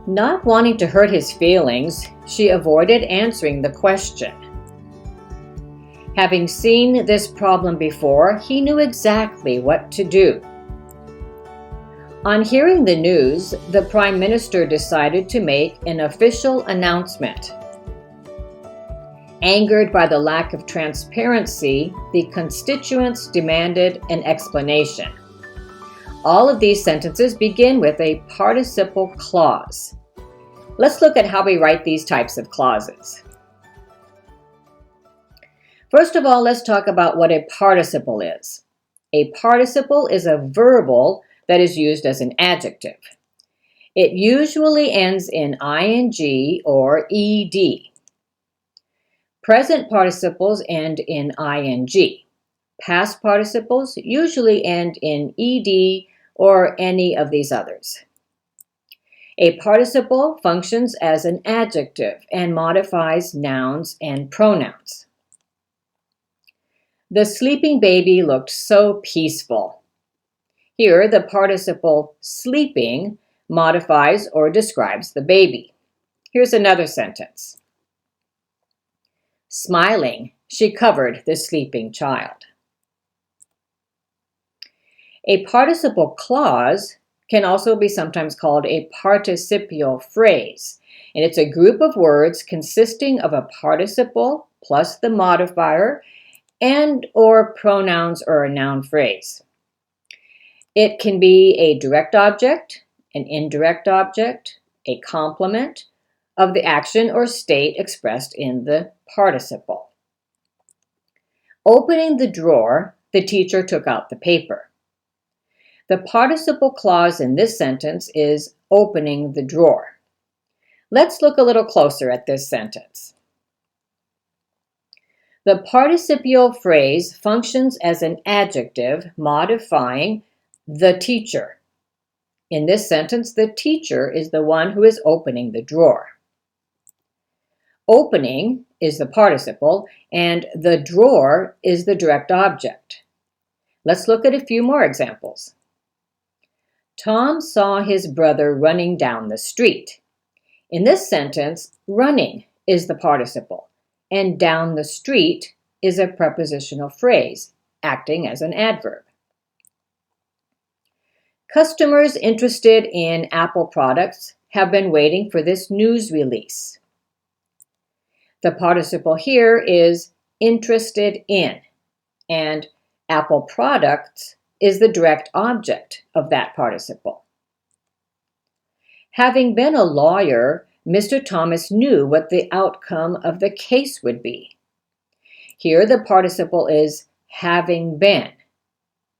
Not wanting to hurt his feelings, she avoided answering the question. Having seen this problem before, he knew exactly what to do. On hearing the news, the Prime Minister decided to make an official announcement. Angered by the lack of transparency, the constituents demanded an explanation. All of these sentences begin with a participle clause. Let's look at how we write these types of clauses. First of all, let's talk about what a participle is. A participle is a verbal that is used as an adjective. It usually ends in ing or ed. Present participles end in ing. Past participles usually end in ed or any of these others. A participle functions as an adjective and modifies nouns and pronouns. The sleeping baby looked so peaceful. Here, the participle sleeping modifies or describes the baby. Here's another sentence. Smiling, she covered the sleeping child. A participle clause can also be sometimes called a participial phrase, and it's a group of words consisting of a participle plus the modifier and or pronouns or a noun phrase. It can be a direct object, an indirect object, a complement of the action or state expressed in the participle. Opening the drawer, the teacher took out the paper. The participle clause in this sentence is opening the drawer. Let's look a little closer at this sentence. The participial phrase functions as an adjective modifying the teacher. In this sentence, the teacher is the one who is opening the drawer. Opening is the participle, and the drawer is the direct object. Let's look at a few more examples. Tom saw his brother running down the street. In this sentence, running is the participle, and down the street is a prepositional phrase, acting as an adverb. Customers interested in Apple products have been waiting for this news release. The participle here is interested in, and Apple products is the direct object of that participle. Having been a lawyer, Mr. Thomas knew what the outcome of the case would be. Here the participle is having been,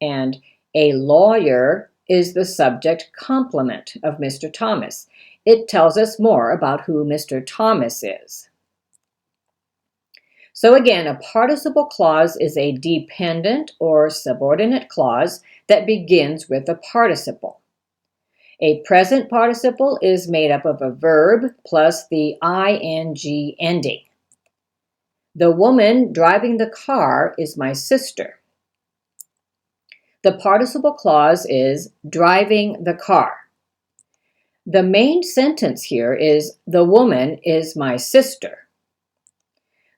and a lawyer is the subject complement of Mr. Thomas. It tells us more about who Mr. Thomas is. So again, a participle clause is a dependent or subordinate clause that begins with a participle. A present participle is made up of a verb plus the ing ending. The woman driving the car is my sister. The participle clause is driving the car. The main sentence here is the woman is my sister.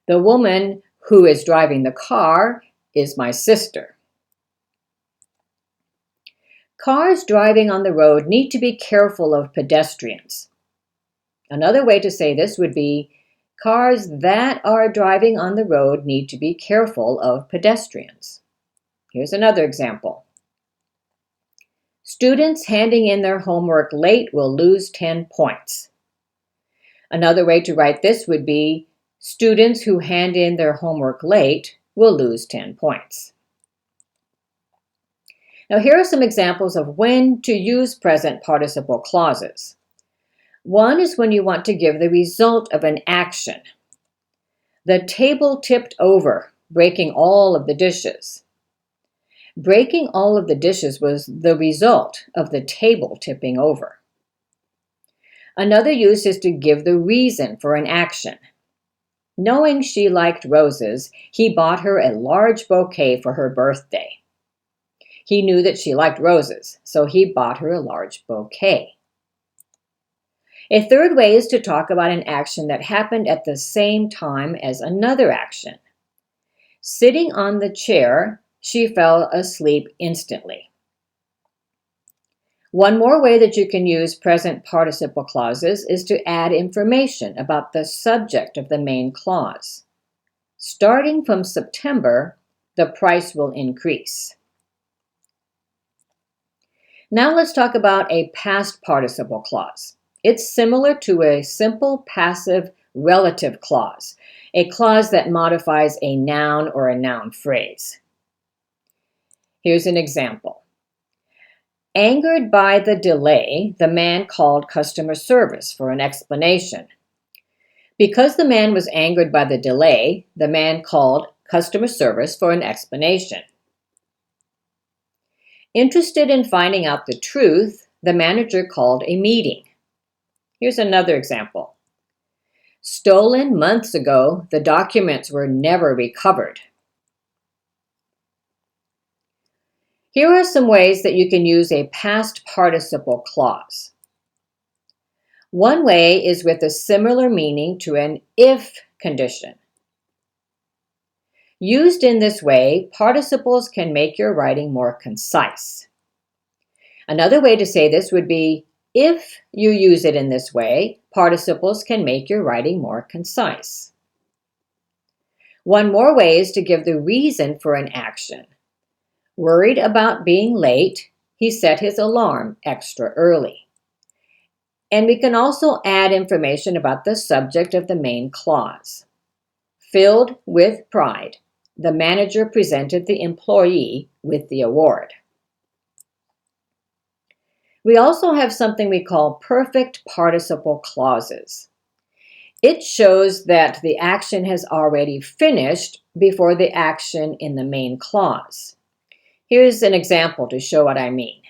The woman who is driving the car is my sister. Cars driving on the road need to be careful of pedestrians. Another way to say this would be, cars that are driving on the road need to be careful of pedestrians. Here's another example. Students handing in their homework late will lose 10 points. Another way to write this would be, students who hand in their homework late will lose 10 points. Now here are some examples of when to use present participle clauses. One is when you want to give the result of an action. The table tipped over, breaking all of the dishes. Breaking all of the dishes was the result of the table tipping over. Another use is to give the reason for an action. Knowing she liked roses, he bought her a large bouquet for her birthday. He knew that she liked roses, so he bought her a large bouquet. A third way is to talk about an action that happened at the same time as another action. Sitting on the chair, she fell asleep instantly. One more way that you can use present participle clauses is to add information about the subject of the main clause. Starting from September, the price will increase. Now let's talk about a past participle clause. It's similar to a simple passive relative clause, a clause that modifies a noun or a noun phrase. Here's an example. Angered by the delay, the man called customer service for an explanation. Because the man was angered by the delay, the man called customer service for an explanation. Interested in finding out the truth, the manager called a meeting. Here's another example. Stolen months ago, the documents were never recovered. Here are some ways that you can use a past participle clause. One way is with a similar meaning to an if condition. Used in this way, participles can make your writing more concise. Another way to say this would be, if you use it in this way, participles can make your writing more concise. One more way is to give the reason for an action. Worried about being late, he set his alarm extra early. And we can also add information about the subject of the main clause. Filled with pride, the manager presented the employee with the award. We also have something we call perfect participle clauses. It shows that the action has already finished before the action in the main clause. Here's an example to show what I mean.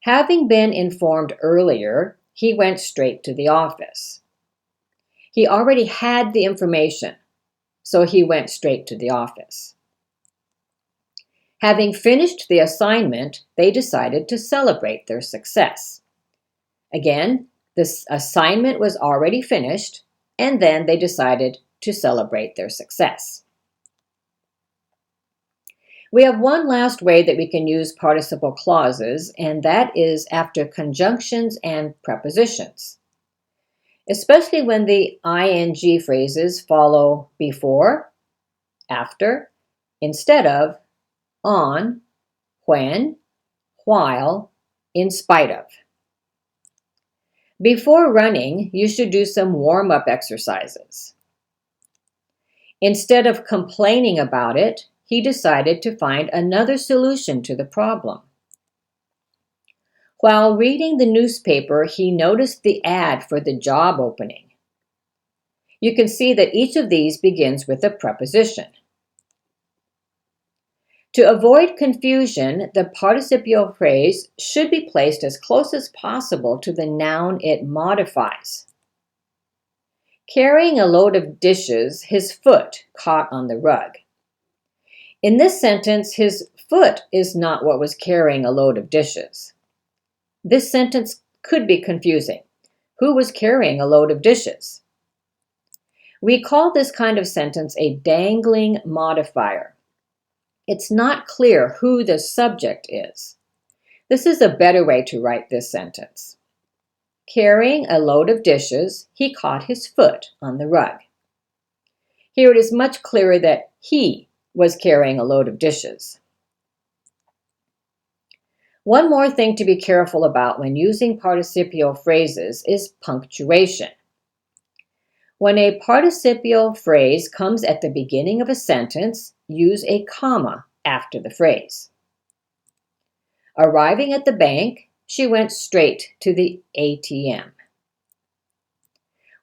Having been informed earlier, he went straight to the office. He already had the information, so he went straight to the office. Having finished the assignment, they decided to celebrate their success. Again, this assignment was already finished, and then they decided to celebrate their success. We have one last way that we can use participle clauses, and that is after conjunctions and prepositions. Especially when the ing phrases follow before, after, instead of, on, when, while, in spite of. Before running, you should do some warm-up exercises. Instead of complaining about it, he decided to find another solution to the problem. While reading the newspaper, he noticed the ad for the job opening. You can see that each of these begins with a preposition. To avoid confusion, the participial phrase should be placed as close as possible to the noun it modifies. Carrying a load of dishes, his foot caught on the rug. In this sentence, his foot is not what was carrying a load of dishes. This sentence could be confusing. Who was carrying a load of dishes? We call this kind of sentence a dangling modifier. It's not clear who the subject is. This is a better way to write this sentence. Carrying a load of dishes, he caught his foot on the rug. Here it is much clearer that he was carrying a load of dishes. One more thing to be careful about when using participial phrases is punctuation. When a participial phrase comes at the beginning of a sentence, use a comma after the phrase. Arriving at the bank, she went straight to the ATM.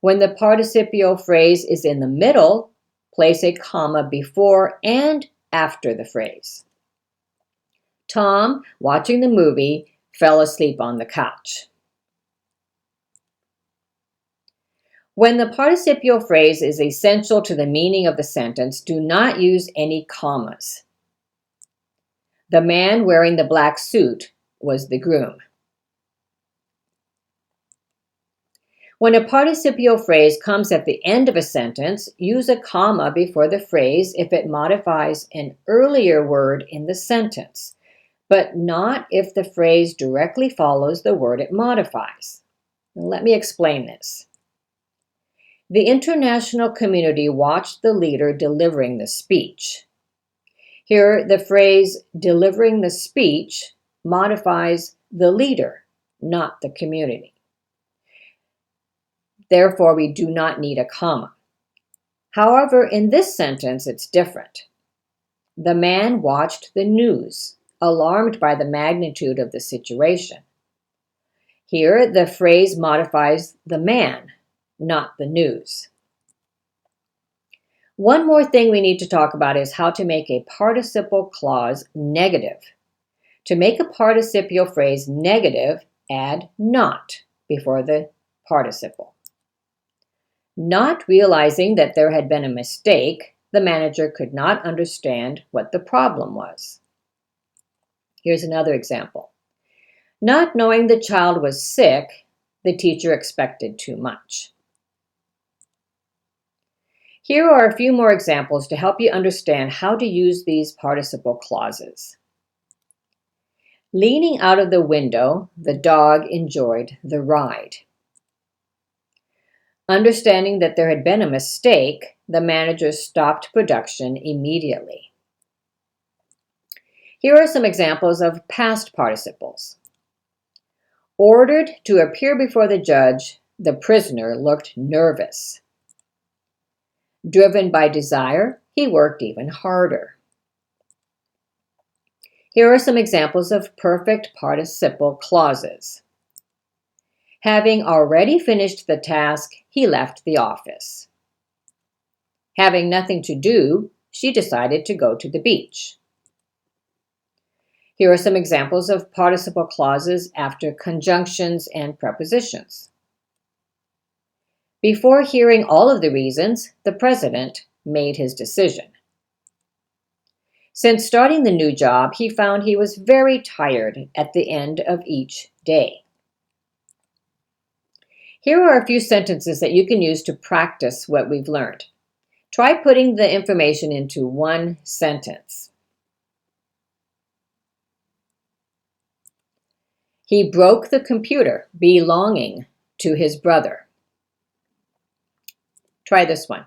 When the participial phrase is in the middle, place a comma before and after the phrase. Tom, watching the movie, fell asleep on the couch. When the participial phrase is essential to the meaning of the sentence, do not use any commas. The man wearing the black suit was the groom. When a participial phrase comes at the end of a sentence, use a comma before the phrase if it modifies an earlier word in the sentence, but not if the phrase directly follows the word it modifies. Let me explain this. The international community watched the leader delivering the speech. Here, the phrase delivering the speech modifies the leader, not the community. Therefore, we do not need a comma. However, in this sentence, it's different. The man watched the news, alarmed by the magnitude of the situation. Here, the phrase modifies the man, not the news. One more thing we need to talk about is how to make a participle clause negative. To make a participial phrase negative, add not before the participle. Not realizing that there had been a mistake, the manager could not understand what the problem was. Here's another example. Not knowing the child was sick, the teacher expected too much. Here are a few more examples to help you understand how to use these participle clauses. Leaning out of the window, the dog enjoyed the ride. Understanding that there had been a mistake, the manager stopped production immediately. Here are some examples of past participles. Ordered to appear before the judge, the prisoner looked nervous. Driven by desire, he worked even harder. Here are some examples of perfect participle clauses. Having already finished the task, he left the office. Having nothing to do, she decided to go to the beach. Here are some examples of participle clauses after conjunctions and prepositions. Before hearing all of the reasons, the president made his decision. Since starting the new job, he found he was very tired at the end of each day. Here are a few sentences that you can use to practice what we've learned. Try putting the information into one sentence. He broke the computer belonging to his brother. Try this one.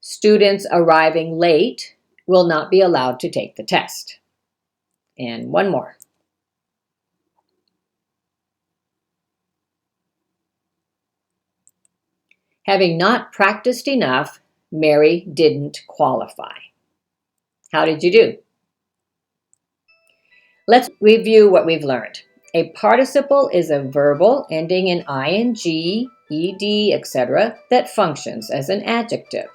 Students arriving late will not be allowed to take the test. And one more. Having not practiced enough, Mary didn't qualify. How did you do? Let's review what we've learned. A participle is a verbal ending in ing, ed, etc. that functions as an adjective.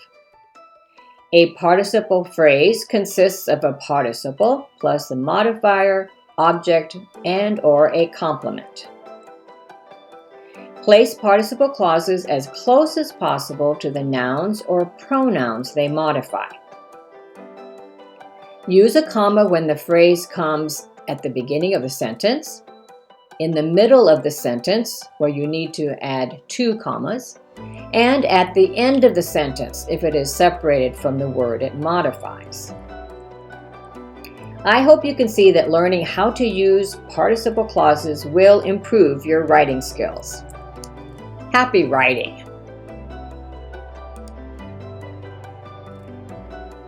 A participle phrase consists of a participle plus a modifier, object, and/or a complement. Place participle clauses as close as possible to the nouns or pronouns they modify. Use a comma when the phrase comes at the beginning of a sentence, in the middle of the sentence where you need to add 2 commas, and at the end of the sentence if it is separated from the word it modifies. I hope you can see that learning how to use participle clauses will improve your writing skills. Happy writing!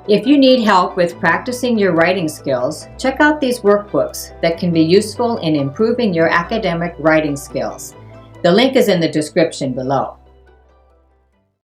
If you need help with practicing your writing skills, check out these workbooks that can be useful in improving your academic writing skills. The link is in the description below.